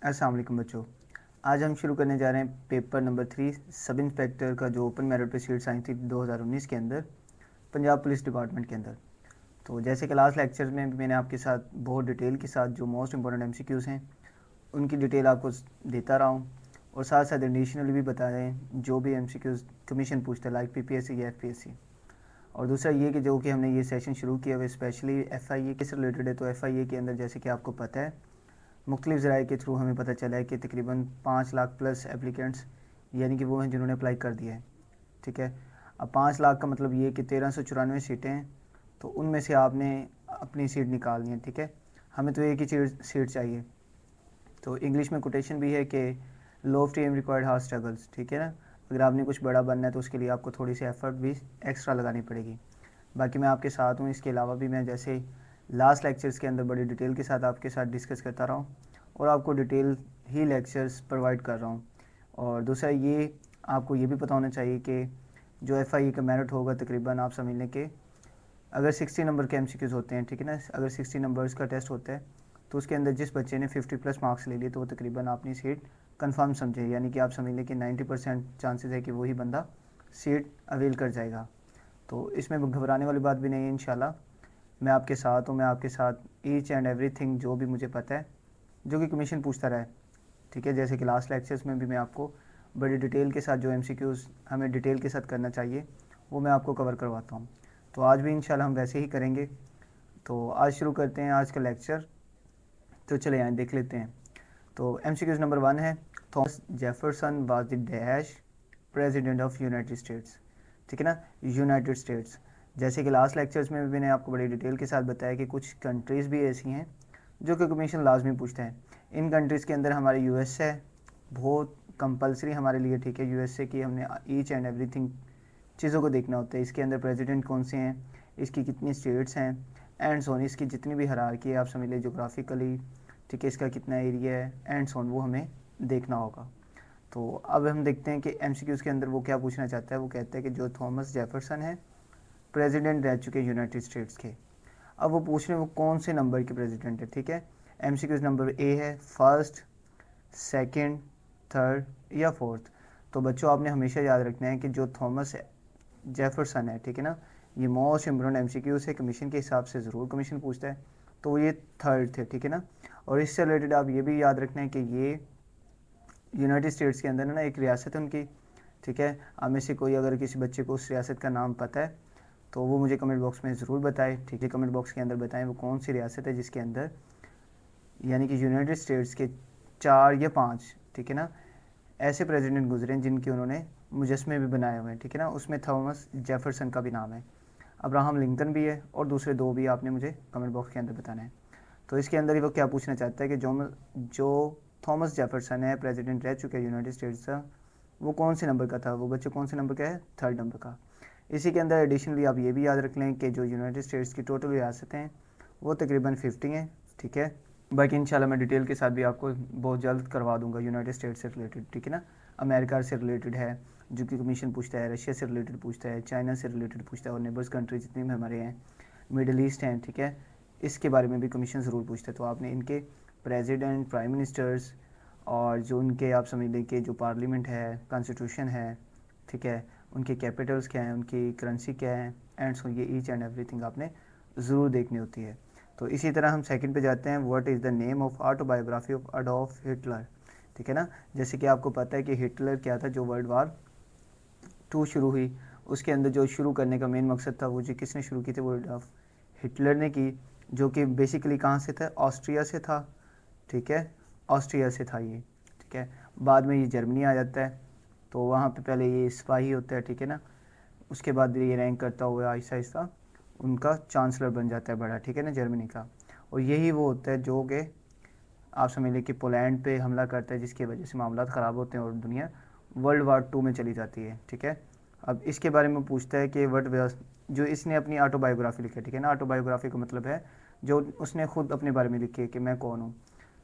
अस्सलाम वालेकुम बच्चों। आज हम शुरू करने जा रहे हैं पेपर नंबर 3 सब इंस्पेक्टर का जो ओपन मेरिट पे सीट्स आई थी 2019 के अंदर पंजाब पुलिस डिपार्टमेंट के अंदर। तो जैसे कि लास्ट लेक्चर में भी मैंने आपके साथ बहुत डिटेल के साथ जो मोस्ट इंपॉर्टेंट एमसीक्यूज़ हैं उनकी डिटेल आपको देता रहा हूँ, और साथ साथ एडिशनली भी बता रहे हैं जो भी एमसीक्यूज़ कमीशन पूछता है लाइक पीपीएससी या एफपीएससी। और दूसरा ये कि जो कि हमने ये सेशन शुरू किया हुआ स्पेशली एफआईए के से रिलेटेड है। तो एफआईए के अंदर जैसे कि आपको पता है मुख्तलिफ ज़राए के थ्रू हमें पता चला है कि तकरीबन 5 लाख प्लस एप्लीकेंट्स यानी कि वो हैं जिन्होंने अप्लाई कर दिया है। ठीक है, अब 5 लाख का मतलब ये कि 1394 सीटें हैं, तो उनमें से आपने अपनी सीट निकालनी है। ठीक है, हमें तो एक ही सीट चाहिए। तो इंग्लिश में कोटेशन भी है कि Loftie am required hard struggles. ठीक है ना, अगर आपने कुछ बड़ा बनना है तो उसके लिए आपको थोड़ी सी एफर्ट भी एक्स्ट्रा लगानी पड़ेगी। बाकी मैं आपके साथ हूँ, इसके अलावा भी मैं जैसे लास्ट लेक्चर्स के अंदर बड़ी डिटेल के साथ आपके साथ डिस्कस करता रहा हूँ और आपको डिटेल ही लेक्चर्स प्रोवाइड कर रहा हूँ। और दूसरा ये आपको ये भी पता होना चाहिए कि जो एफआईए का मेरिट होगा तकरीबन आप समझ लें कि अगर 60 नंबर के एमसीक्यूज़ होते हैं, ठीक है ना, अगर 60 नंबर्स का टेस्ट होता है तो उसके अंदर जिस बच्चे ने 50 प्लस मार्क्स ले लिए तो वो तकरीबन अपनी सीट कंफर्म समझे, यानी कि आप समझ लें कि 90% चांसेस है कि वही बंदा सीट अवेल कर जाएगा। तो इसमें घबराने वाली बात भी नहीं है। इंशाल्लाह मैं आपके साथ हूँ, मैं आपके साथ ईच एंड एवरीथिंग जो भी मुझे पता है जो कि कमीशन पूछता रहा है। ठीक है, जैसे कि लास्ट लेक्चर्स में भी मैं आपको बड़ी डिटेल के साथ जो एमसीक्यूज़ हमें डिटेल के साथ करना चाहिए वो मैं आपको कवर करवाता हूँ। तो आज भी इंशाल्लाह हम वैसे ही करेंगे। तो आज शुरू करते हैं आज का लेक्चर। तो चले आए देख लेते हैं। तो एमसीक्यूज़ नंबर 1 है, Thomas Jefferson was the dash president of United states. ठीक है ना, यूनाइटेड स्टेट्स। जैसे कि लास्ट लेक्चर्स में भी मैंने आपको बड़ी डिटेल के साथ बताया कि कुछ कंट्रीज़ भी ऐसी हैं जो कि कमीशन लाजमी पूछता है। इन कंट्रीज़ के अंदर हमारे यूएस है, बहुत कंपलसरी हमारे लिए। ठीक है, यूएसए की हमने ईच एंड एवरीथिंग चीज़ों को देखना होता है। इसके अंदर प्रेसिडेंट कौन से हैं, इसकी कितनी स्टेट्स हैं, एंड सोन, इसकी जितनी भी हरारकी है आप समझ लीजिए जोग्राफिकली, ठीक है, इसका कितना एरिया है एंड सोन, वो हमें देखना होगा। तो अब हम देखते हैं कि एमसीक्यूज़ के अंदर वो क्या पूछना चाहता है। वो कहता है कि जो थॉमस जेफरसन है प्रेसिडेंट रह चुके यूनाइटेड स्टेट्स के, अब वो पूछ रहे हैं वो कौन से नंबर के प्रेसिडेंट है। ठीक है, एमसीक्यूज़ नंबर ए है फर्स्ट, सेकंड, थर्ड या फोर्थ। तो बच्चों आपने हमेशा याद रखना है कि जो थॉमस जेफरसन है, ठीक है ना, ये मोस्ट इम्पोर्टेंट एमसीक्यू से कमीशन के हिसाब से ज़रूर कमीशन पूछता है, तो ये थर्ड थे। ठीक है ना, और इससे रिलेटेड आप ये भी याद रखना है कि ये यूनाइटेड स्टेट्स के अंदर ना एक रियासत है उनकी। ठीक है, आप में से कोई अगर किसी बच्चे को उस रियासत का नाम पता है तो वो मुझे कमेंट बॉक्स में ज़रूर बताएं। ठीक है, कमेंट बॉक्स के अंदर बताएं वो कौन सी रियासत है जिसके अंदर यानी कि यूनाइटेड स्टेट्स के 4 या 5, ठीक है ना, ऐसे प्रेसिडेंट गुजरे हैं जिनके उन्होंने मुजस्मे भी बनाए हुए हैं। ठीक है ना, उसमें थॉमस जेफरसन का भी नाम है, अब्राहम लिंकन भी है, और दूसरे 2 भी आपने मुझे कमेंट बॉक्स के अंदर बताना है। तो इसके अंदर ही वो क्या पूछना चाहता है कि जो थॉमस जेफरसन है प्रेसिडेंट रह चुके हैं यूनाइटेड स्टेट्स का, वो कौन से नंबर का था, वो बच्चे कौन से नंबर का है, थर्ड नंबर का। इसी के अंदर एडिशनली आप ये भी याद रख लें कि जो यूनाइटेड स्टेट्स की टोटल रियासतें हैं वो तकरीबन 50 हैं। ठीक है, बाकी इंशाल्लाह मैं डिटेल के साथ भी आपको बहुत जल्द करवा दूंगा यूनाइटेड स्टेट्स से रिलेटेड। ठीक है ना, अमेरिका से रिलेटेड है जो कि कमीशन पूछता है, रशिया से रिलेटेड पूछता है, चाइना से रिलेटेड पूछता है, और नेबर्स कंट्री जितनी भी हमारे हैं, मिडल ईस्ट हैं, ठीक है, इसके बारे में भी कमीशन ज़रूर पूछता है। तो आपने इनके प्रेसिडेंट, प्राइम मिनिस्टर्स और जो उनके आप समझ लें कि जो पार्लियामेंट है, कॉन्स्टिट्यूशन है, ठीक है, उनके कैपिटल्स क्या हैं, उनकी करेंसी क्या है, एंड सो ये ईच एंड एवरीथिंग आपने ज़रूर देखनी होती है। तो इसी तरह हम सेकंड पे जाते हैं, what is the name of autobiography of Adolf Hitler. ठीक है ना, जैसे कि आपको पता है कि हिटलर क्या था, जो वर्ल्ड वार 2 शुरू हुई उसके अंदर जो शुरू करने का मेन मकसद था वो जो किसने शुरू की थी, वो एडोल्फ हिटलर ने की, जो कि बेसिकली कहाँ से था, ऑस्ट्रिया से था। ठीक है, ऑस्ट्रिया से था ये। ठीक है, बाद में ये जर्मनी आ जाता है, तो वहाँ पे पहले ये सिपाही होता है, ठीक है ना, उसके बाद ये रैंक करता हुआ आहिस्ता आहिस्ता उनका चांसलर बन जाता है बड़ा, ठीक है ना, जर्मनी का। और यही वो होता है जो कि आप समझ लीजिए कि पोलैंड पे हमला करता है, जिसकी वजह से मामला ख़राब होते हैं और दुनिया वर्ल्ड वार 2 में चली जाती है। ठीक है, अब इसके बारे में पूछता है कि वट जो इसने अपनी ऑटोबायोग्राफी लिखी है, ठीक है ना, ऑटोबायोग्राफी का मतलब है जो उसने खुद अपने बारे में लिखी है कि मैं कौन हूँ,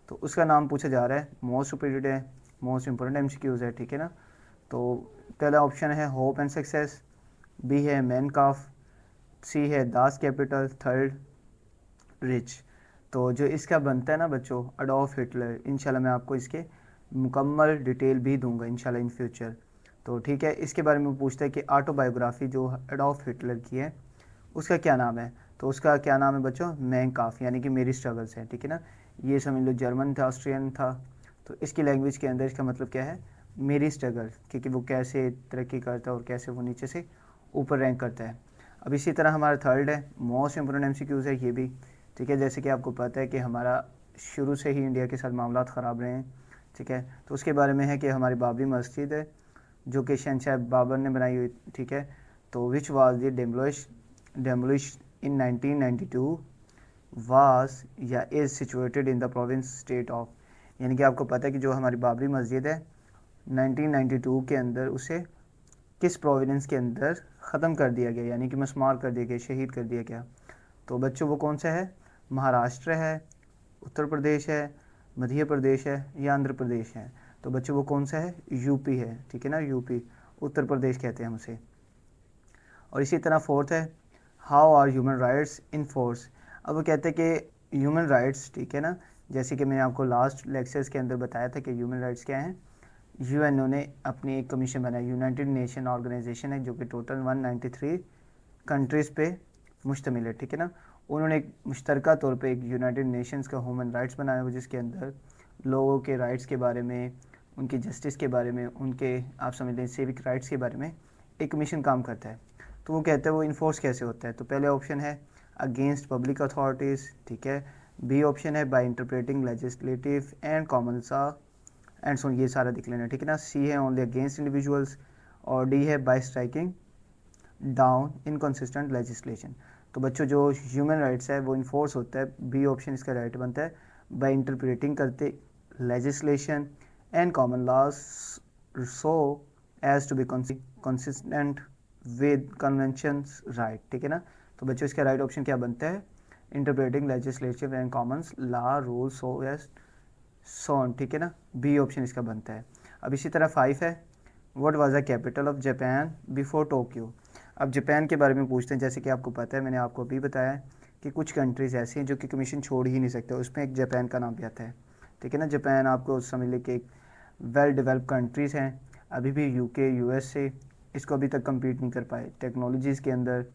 तो उसका नाम पूछा जा रहा है। मोस्ट सुपीरियड है, मोस्ट इंपॉर्टेंट एमसीक्यूज़ है। ठीक है ना, तो पहला ऑप्शन है होप एंड सक्सेस, बी है मैन काफ, सी है दास कैपिटल, थर्ड रिच। तो जो इसका बनता है ना बच्चों, अडोल्फ हिटलर, इंशाल्लाह मैं आपको इसके मुकम्मल डिटेल भी दूंगा इंशाल्लाह इन फ्यूचर। तो ठीक है, इसके बारे में पूछता है कि ऑटोबायोग्राफी जो अडोल्फ हिटलर की है उसका क्या नाम है। तो उसका क्या नाम है बच्चों, मैं काफ़, यानी कि मेरी स्ट्रगल्स है, ठीक है ना। ये समझ लो जर्मन था, ऑस्ट्रियन था, तो इसकी लैंग्वेज के अंदर इसका मतलब क्या है, मेरी स्ट्रगल, क्योंकि वो कैसे तरक्की करता है और कैसे वो नीचे से ऊपर रैंक करता है। अब इसी तरह हमारा थर्ड है, मोस्ट इम्पोर्टेंट एमसीक्यूज़ है ये भी, ठीक है। जैसे कि आपको पता है कि हमारा शुरू से ही इंडिया के साथ मामला ख़राब रहे हैं, ठीक है। तो उसके बारे में है कि हमारी बाबरी मस्जिद है जो कि शहंशाह बाबर ने बनाई हुई, ठीक है। तो which was the demolish in 1992 was या is situated in the province state of, यानी कि आपको पता है कि जो हमारी बाबरी मस्जिद है 1992 के अंदर उसे किस प्रोविंस के अंदर ख़त्म कर दिया गया, यानी कि मस्मार कर दिया गया, शहीद कर दिया गया। तो बच्चों वो कौन सा है, महाराष्ट्र है, उत्तर प्रदेश है, मध्य प्रदेश है या आंध्र प्रदेश है। तो बच्चों वो कौन सा है, यूपी है, ठीक है ना, यूपी, उत्तर प्रदेश कहते हैं हम उसे। और इसी तरह फोर्थ है, how are human rights in force. अब वो कहते हैं कि ह्यूमन राइट्स, ठीक है ना, जैसे कि मैंने आपको लास्ट लेक्चर्स के अंदर बताया था कि ह्यूमन राइट्स क्या हैं। यूएनओ ने अपनी एक कमीशन बनाई, यूनाइटेड नेशन ऑर्गेनाइजेशन है, जो कि टोटल 193 कंट्रीज़ पे मुश्तमिल है, ठीक है ना। उन्होंने एक मुश्तरका तौर पे एक यूनाइटेड नेशंस का ह्यूमन राइट्स बनाया हुआ, जिसके अंदर लोगों के राइट्स के बारे में, उनकी जस्टिस के बारे में, उनके आप समझ लें सिविक राइट्स के बारे में एक कमीशन काम करता है। तो वो कहते हैं वो इन्फोर्स कैसे होता है। तो पहले ऑप्शन है अगेंस्ट पब्लिक अथॉरिटीज़, ठीक है। बी ऑप्शन है by interpreting legislative and common law and so, ये सारा दिख लेना, ठीक है ना। सी है ओनली अगेंस्ट इंडिविजुअल्स, और डी है by striking down inconsistent legislation. तो बच्चों जो ह्यूमन राइट्स है वो इन्फोर्स होता है, बी ऑप्शन इसका राइट बनता है, बाय इंटरप्रेटिंग करते legislation and common laws so as to be consistent with conventions right, ठीक है ना। तो बच्चों इसका राइट ऑप्शन क्या बनता है, interpreting legislative and commons law rule so as soon, ठीक है ना, बी ऑप्शन इसका बनता है। अब इसी तरह 5 है, what was the capital of Japan before Tokyo. अब जापान के बारे में पूछते हैं। जैसे कि आपको पता है, मैंने आपको अभी बताया कि कुछ कंट्रीज़ ऐसी हैं जो कि कमीशन छोड़ ही नहीं सकते, उसमें एक जापान का नाम भी आता है, ठीक है ना। जापान आपको समझ लें कि एक वेल डेवलप कंट्रीज़ हैं, अभी भी यूके यूएस से इसको अभी तक कम्पीट नहीं कर पाए टेक्नोलॉजीज़ के अंदर।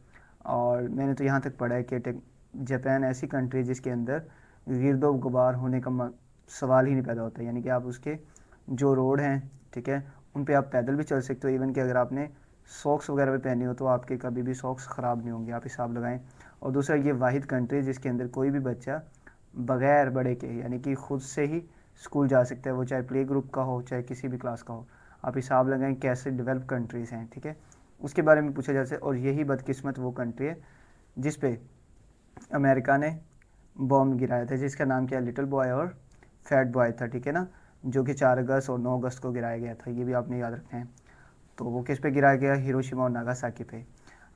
और मैंने तो यहाँ तक पढ़ा है कि जापान ऐसी कंट्री जिसके अंदर गिरदो गुबार होने का सवाल ही नहीं पैदा होता, यानी कि आप उसके जो रोड हैं, ठीक है, उन पे आप पैदल भी चल सकते हो। इवन कि अगर आपने सॉक्स वगैरह भी पहनी हो तो आपके कभी भी सॉक्स ख़राब नहीं होंगे, आप हिसाब लगाएं। और दूसरा, ये वाहिद कंट्री जिसके अंदर कोई भी बच्चा बग़ैर बड़े के, यानी कि ख़ुद से ही स्कूल जा सकता है, वो चाहे प्ले ग्रुप का हो चाहे किसी भी क्लास का हो। आप हिसाब लगाएं कैसे डेवलप कंट्रीज़ हैं, ठीक है, उसके बारे में पूछा जाता है। और यही बदकिस्मत वो कंट्री है जिस पे अमेरिका ने बॉम्ब गिराया था, जिसका नाम क्या, लिटिल बॉय और फैट बॉय था, ठीक है ना, जो कि 4 अगस्त और 9 अगस्त को गिराया गया था, ये भी आपने याद रखना है। तो वो किस पे गिराया गया, हिरोशिमा और नागासाकी पे।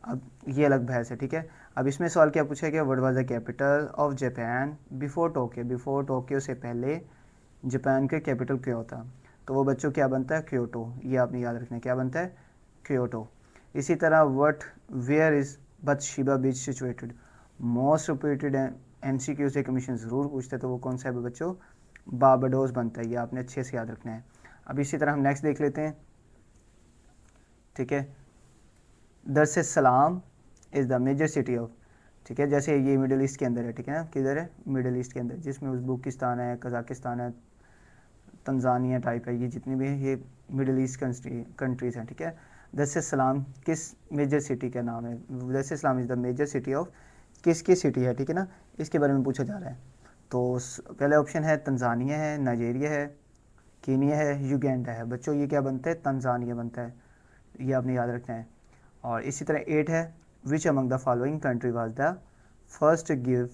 अब ये अलग बहस है, ठीक है। अब इसमें सवाल क्या पूछा गया, what was the capital of Japan before Tokyo. Before Tokyo से पहले जापान का कैपिटल क्या होता। तो वो बच्चों क्या बनता है, क्योटो, ये आपने याद रखना है, क्या बनता है, क्योटो। इसी तरह व्हाट वेयर इज़ बत्शीबा beach situated. Most repeated MCQ से कमीशन ज़रूर पूछते हैं, तो वो कौन सा है बच्चों, बारबाडोस बनता है, ये आपने अच्छे से याद रखना है। अब इसी तरह हम नेक्स्ट देख लेते हैं, ठीक है। Dar es Salaam is the major city of, ठीक है, जैसे ये मिडिल ईस्ट के अंदर है, ठीक है ना, किधर है, मिडिल ईस्ट के अंदर, जिसमें उज़्बेकिस्तान है, कज़ाकिस्तान है, तंजानिया टाइप है, ये जितनी भी हैं ये मिडिल ईस्ट कंट्रीज़ हैं, ठीक है। दर्स सलाम किस मेजर सिटी का नाम है, Dar es Salaam is the major city of किसकी सिटी है, ठीक है ना, इसके बारे में पूछा जा रहा है। तो पहले ऑप्शन है तंजानिया है, नाइजीरिया है, कीनिया है, युगांडा है। बच्चों ये क्या बनता है, तंजानिया बनता है, ये आपने याद रखना है। और इसी तरह 8 है, which among the following country was the first give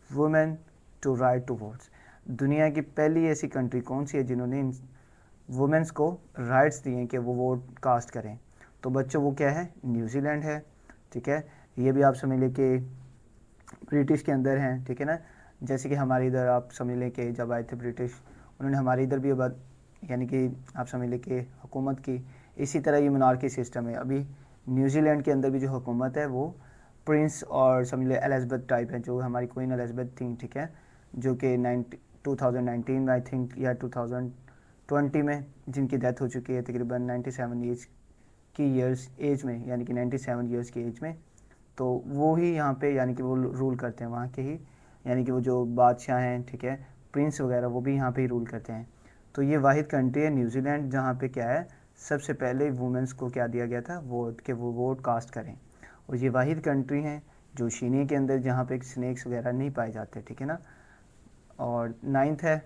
women to right to votes. दुनिया की पहली ऐसी कंट्री कौन सी है जिन्होंने वुमेंस को राइट्स दिए कि वो वोट कास्ट करें। तो बच्चों वो क्या है, न्यूजीलैंड है, ठीक है। ये भी आप समझ लें कि ब्रिटिश के अंदर हैं, ठीक है ना। जैसे कि हमारे इधर आप समझ लें कि जब आए थे ब्रिटिश, उन्होंने हमारे इधर भी अब यानी कि आप समझ लें कि हुकूमत की। इसी तरह ये मोनार्की सिस्टम है। अभी न्यूजीलैंड के अंदर भी जो हुकूमत है वो प्रिंस और समझ लें एलिज़ाबेथ टाइप है, जो हमारी क्वीन एलिज़ाबेथ थी, ठीक है। जो कि 2019 में आई थिंक या 2020 में जिनकी डेथ हो चुकी है तकरीबन 97 एज में, यानी कि 97 ईयर्स की एज में। तो वो ही यहाँ पे यानी कि वो रूल करते हैं वहाँ के ही, यानी कि वो जो बादशाह हैं, ठीक है, प्रिंस वगैरह, वो भी यहाँ पे ही रूल करते हैं। तो ये वाहिद कंट्री है न्यूजीलैंड जहाँ पे क्या है, सबसे पहले वुमेंस को क्या दिया गया था, वोट, के वो वोट कास्ट करें। और ये वाहिद कंट्री है जो ओशिनिया के अंदर जहाँ पे स्नैक्स वगैरह नहीं पाए जाते, ठीक है ना। और नाइन्थ है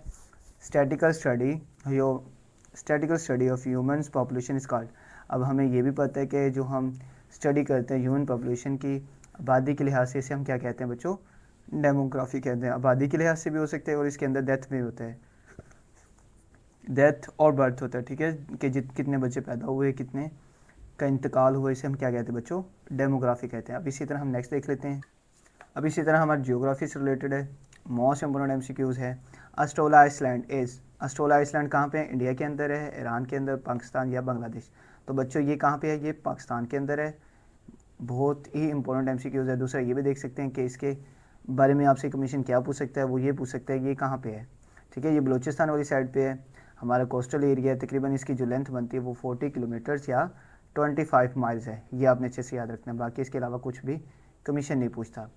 statistical study, yo statistical study of human population is called. अब हमें ये भी पता है कि जो हम स्टडी करते हैं ह्यूमन पॉपुलेशन की आबादी के लिहाज से, इसे हम क्या कहते हैं बच्चों, डेमोग्राफी कहते हैं। आबादी के लिहाज से भी हो सकते हैं और इसके अंदर डेथ भी होता है, डेथ और बर्थ होता है, ठीक है, कि कितने बच्चे पैदा हुए, कितने का इंतकाल हुआ, इसे हम क्या कहते हैं बच्चों, डेमोग्राफी कहते हैं। अब इसी तरह हम नेक्स्ट देख लेते हैं। अब इसी तरह हमारा जियोग्राफी से रिलेटेड है, मोस्ट इंपोर्टेंट एमसीक्यूज है। अस्टोला आइसलैंड इज़, अस्टोला आइसलैंड कहाँ पे है, इंडिया के अंदर है, ईरान के अंदर, पाकिस्तान या बांग्लादेश। तो बच्चों ये कहाँ पे है, ये पाकिस्तान के अंदर है। बहुत ही इंपॉर्टेंट एमसीक्यूज है। दूसरा ये भी देख सकते हैं कि इसके बारे में आपसे कमीशन क्या पूछ सकता है, वो ये पूछ सकता है ये कहाँ पे है, ठीक है, ये बलूचिस्तान वाली साइड पे है, हमारा कोस्टल एरिया है। तकरीबन इसकी जो लेंथ बनती है वो 40 किलोमीटर्स या 25 माइल्स है। ये आपने अच्छे से याद रखना है, बाकी इसके अलावा कुछ भी कमीशन नहीं पूछता।